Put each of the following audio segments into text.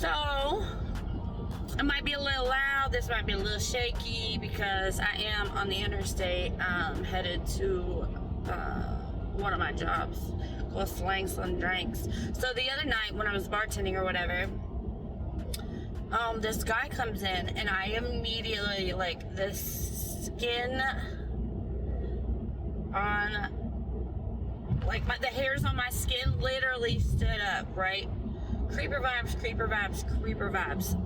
So, it might be a little loud, this might be a little shaky because I am on the interstate headed to one of my jobs called Slangs and Drinks. So the other night when I was bartending or whatever, this guy comes in and I immediately, like, the skin on, like, the hairs on my skin literally stood up, right? Creeper vibes, creeper vibes, creeper vibes.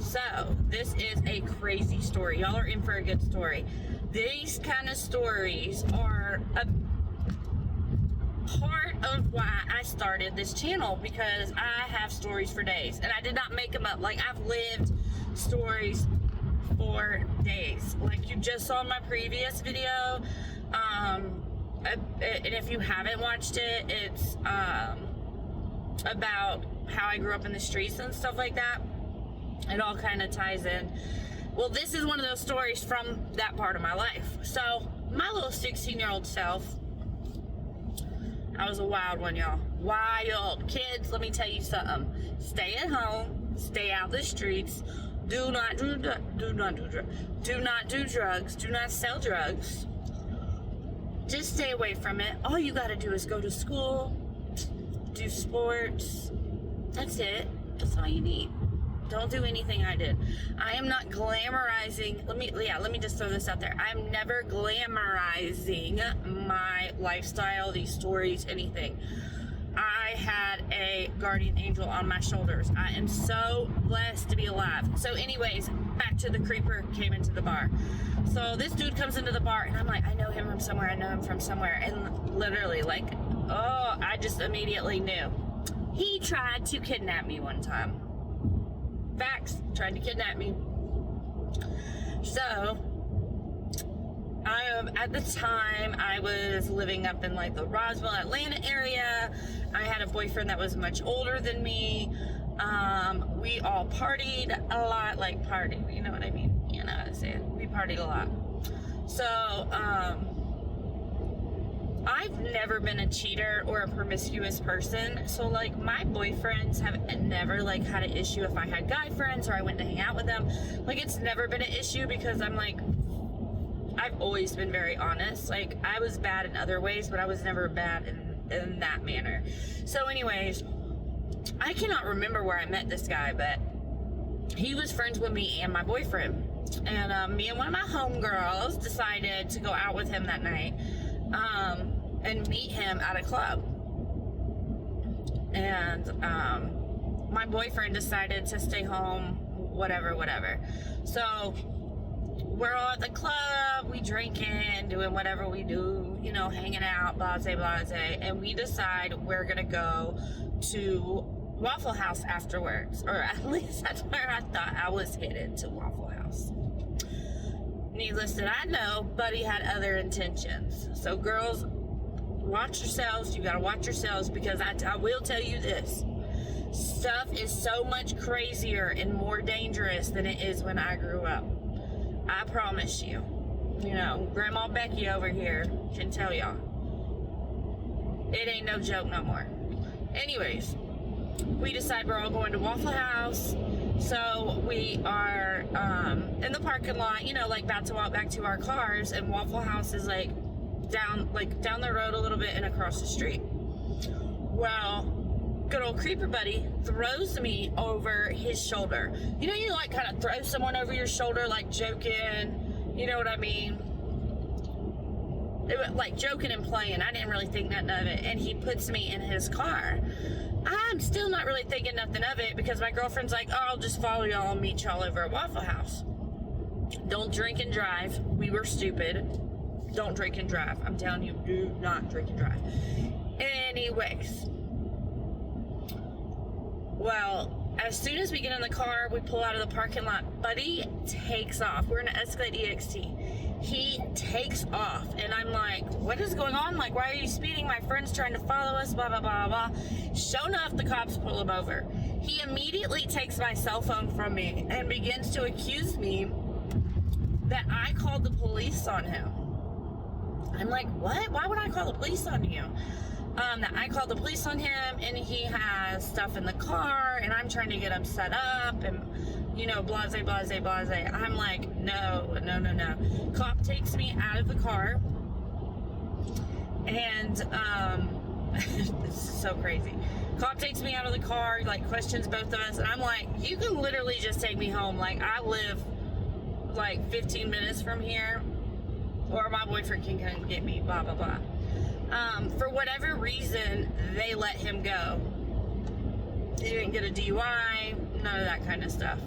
So, this is a crazy story. Y'all are in for a good story. These kind of stories are a part of why I started this channel, because I have stories for days. And I did not make them up. Like, I've lived stories for days. Like, you just saw in my previous video. And if you haven't watched it, it's about how I grew up in the streets and stuff like that. It all kind of ties in. Well, this is one of those stories from that part of my life. So, my little 16-year-old self, I was a wild one, y'all. Wild. Kids, let me tell you something. Stay at home. Stay out the streets. Do not do drugs. Do not sell drugs. Just stay away from it. All you gotta do is go to school, do sports. That's it. That's all you need. Don't do anything I did. I am not glamorizing. Let me just throw this out there. I'm never glamorizing my lifestyle, these stories, anything. I had a guardian angel on my shoulders. I am so blessed to be alive. So anyways, back to the creeper came into the bar. So this dude comes into the bar and I'm like, I know him from somewhere. I know him from somewhere. And literally, like, oh, I just immediately knew. He tried to kidnap me one time. Facts, tried to kidnap me. So, at the time, I was living up in like the Roswell, Atlanta area. I had a boyfriend that was much older than me. We all partied a lot, like party, you know what I mean? You know what I'm saying? We partied a lot. So, I've never been a cheater or a promiscuous person. So, like, my boyfriends have never, like, had an issue if I had guy friends or I went to hang out with them. Like, it's never been an issue because I'm, like, I've always been very honest. Like, I was bad in other ways, but I was never bad in that manner. So, anyways, I cannot remember where I met this guy, but he was friends with me and my boyfriend. And me and one of my homegirls decided to go out with him that night. And meet him at a club. And my boyfriend decided to stay home, whatever. So we're all at the club, we drinking, doing whatever we do, you know, hanging out, blase. And we decide we're gonna go to Waffle House afterwards. Or at least that's where I thought I was headed, to Waffle House. Needless that I know, Buddy had other intentions. So girls, watch yourselves. You gotta watch yourselves, because I will tell you this. Stuff is so much crazier and more dangerous than it is when I grew up. I promise you. You know, Grandma Becky over here can tell y'all. It ain't no joke no more. Anyways, we decide we're all going to Waffle House. So we are in the parking lot, you know, like about to walk back to our cars, and Waffle House is like down the road a little bit and across the street. Well, good old creeper buddy throws me over his shoulder. You know, you like kind of throw someone over your shoulder, like joking, you know what I mean? It was like joking and playing. I didn't really think nothing of it. And he puts me in his car. I'm still not really thinking nothing of it, because my girlfriend's like, oh, I'll just follow y'all and meet y'all over at Waffle House. Don't drink and drive. We were stupid. Don't drink and drive. I'm telling you, do not drink and drive. Anyways. Well, as soon as we get in the car, we pull out of the parking lot. Buddy takes off. We're in an Escalade EXT. He takes off, and I'm like, what is going on? Like, why are you speeding? My friend's trying to follow us, blah, blah, blah, blah. Sure enough, the cops pull him over. He immediately takes my cell phone from me and begins to accuse me that I called the police on him. I'm like, what? Why would I call the police on you? that I called the police on him, and he has stuff in the car, and I'm trying to get him set up, and blase, blase, blase. I'm like, no. Cop takes me out of the car, and this is so crazy. Cop takes me out of the car, like questions both of us, and I'm like, you can literally just take me home. Like, I live like 15 minutes from here, or my boyfriend can come get me, blah, blah, blah. For whatever reason, they let him go. He didn't get a DUI, none of that kind of stuff.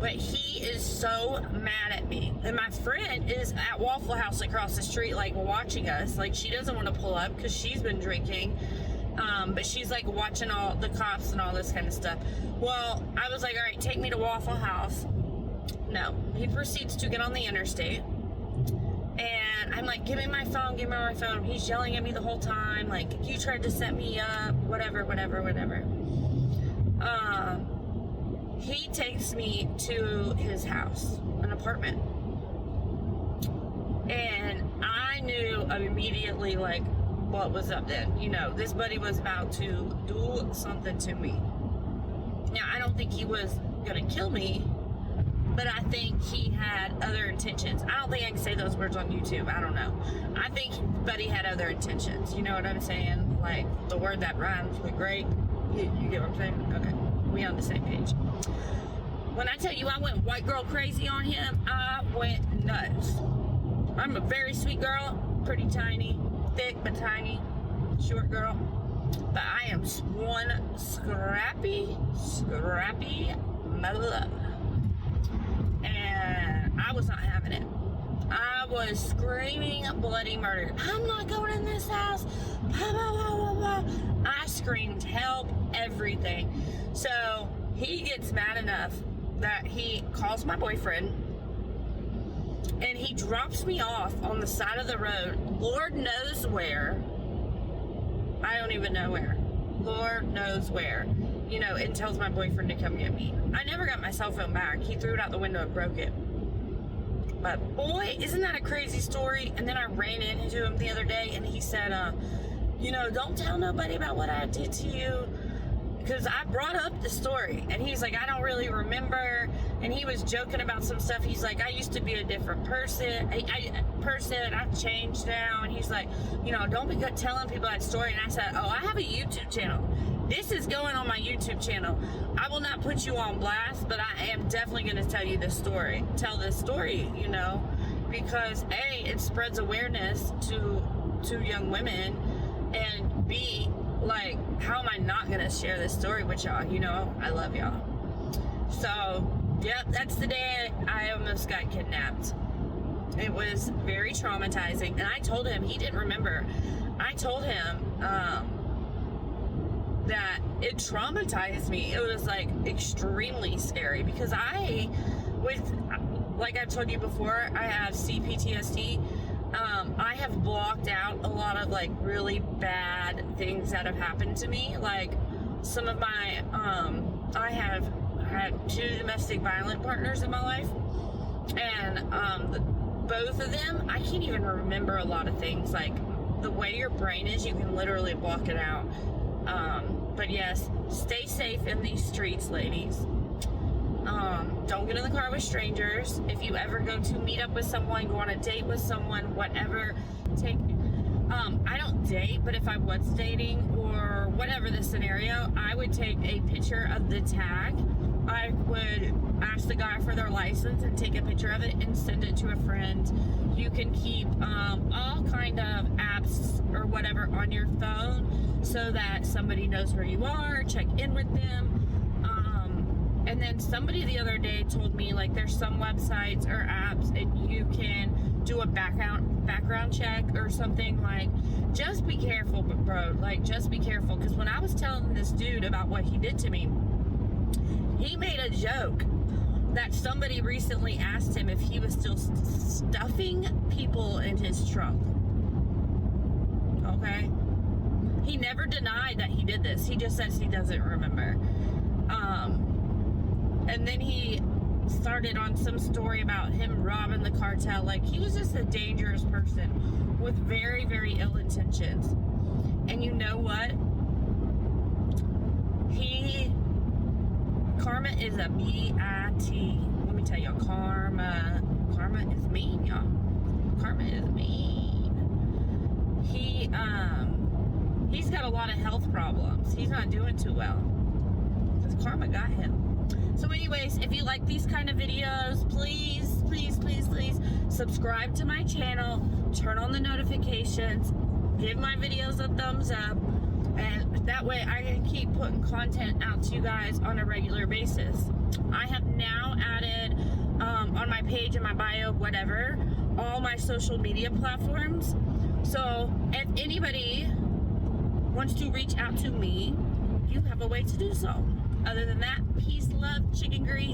But he is so mad at me. And my friend is at Waffle House across the street, like, watching us. Like, she doesn't want to pull up because she's been drinking. But she's, like, watching all the cops and all this kind of stuff. Well, I was like, all right, take me to Waffle House. No. He proceeds to get on the interstate. And I'm like, give me my phone. He's yelling at me the whole time. Like, you tried to set me up. Whatever. He takes me to his house, an apartment. And I knew immediately, like, what was up then. This buddy was about to do something to me. Now, I don't think he was going to kill me, but I think he had other intentions. I don't think I can say those words on YouTube. I don't know. I think Buddy had other intentions. You know what I'm saying? Like, the word that rhymes with great. You get what I'm saying? Okay. We on the same page. When I tell you I went white girl crazy on him, I went nuts. I'm a very sweet girl. Pretty tiny. Thick but tiny. Short girl. But I am one scrappy mother. And I was not having it. I was screaming bloody murder. I'm not going in this house. Blah, blah, blah, blah, blah. I screamed help, everything. So he gets mad enough that he calls my boyfriend and he drops me off on the side of the road. Lord knows where. I don't even know where. Lord knows where. And tells my boyfriend to come get me. I never got my cell phone back. He threw it out the window and broke it. But boy, isn't that a crazy story? And then I ran into him the other day and he said, don't tell nobody about what I did to you. Because I brought up the story. And he's like, I don't really remember. And he was joking about some stuff. He's like, I used to be a different person. I've changed now. And he's like, don't be telling people that story. And I said, I have a YouTube channel. This is going on my YouTube channel. I will not put you on blast, but I am definitely going to tell you this story. Tell this story, because A, it spreads awareness to young women, and B, like, how am I not going to share this story with y'all? I love y'all. So, yep, that's the day I almost got kidnapped. It was very traumatizing, and I told him, he didn't remember. I told him, that it traumatized me. It was like extremely scary because like I've told you before, I have CPTSD. I have blocked out a lot of like really bad things that have happened to me. Like some of my, I have had 2 domestic violent partners in my life, and both of them, I can't even remember a lot of things. Like the way your brain is, you can literally block it out. But yes, stay safe in these streets, ladies. Don't get in the car with strangers. If you ever go to meet up with someone, go on a date with someone, whatever, I don't date, but if I was dating or whatever the scenario, I would take a picture of the tag. I would ask the guy for their license and take a picture of it and send it to a friend. You can keep all kind of apps or whatever on your phone so that somebody knows where you are, check in with them. And then somebody the other day told me, like, there's some websites or apps and you can do a background check or something. Like, just be careful, bro. Like, just be careful. Because when I was telling this dude about what he did to me, he made a joke that somebody recently asked him if he was still stuffing people in his trunk. Okay? He never denied that he did this. He just says he doesn't remember. And then he started on some story about him robbing the cartel. Like, he was just a dangerous person with very, very ill intentions. And you know what? Karma is a B-I-T. Let me tell y'all, karma is mean, y'all. Karma is mean. He's got a lot of health problems. He's not doing too well. Because karma got him. So anyways, if you like these kind of videos, please subscribe to my channel, turn on the notifications, give my videos a thumbs up, and that way I can keep putting content out to you guys on a regular basis. I have now added on my page, in my bio, whatever, all my social media platforms. So if anybody wants to reach out to me, you have a way to do so. Other than that, peace, love, chicken grease.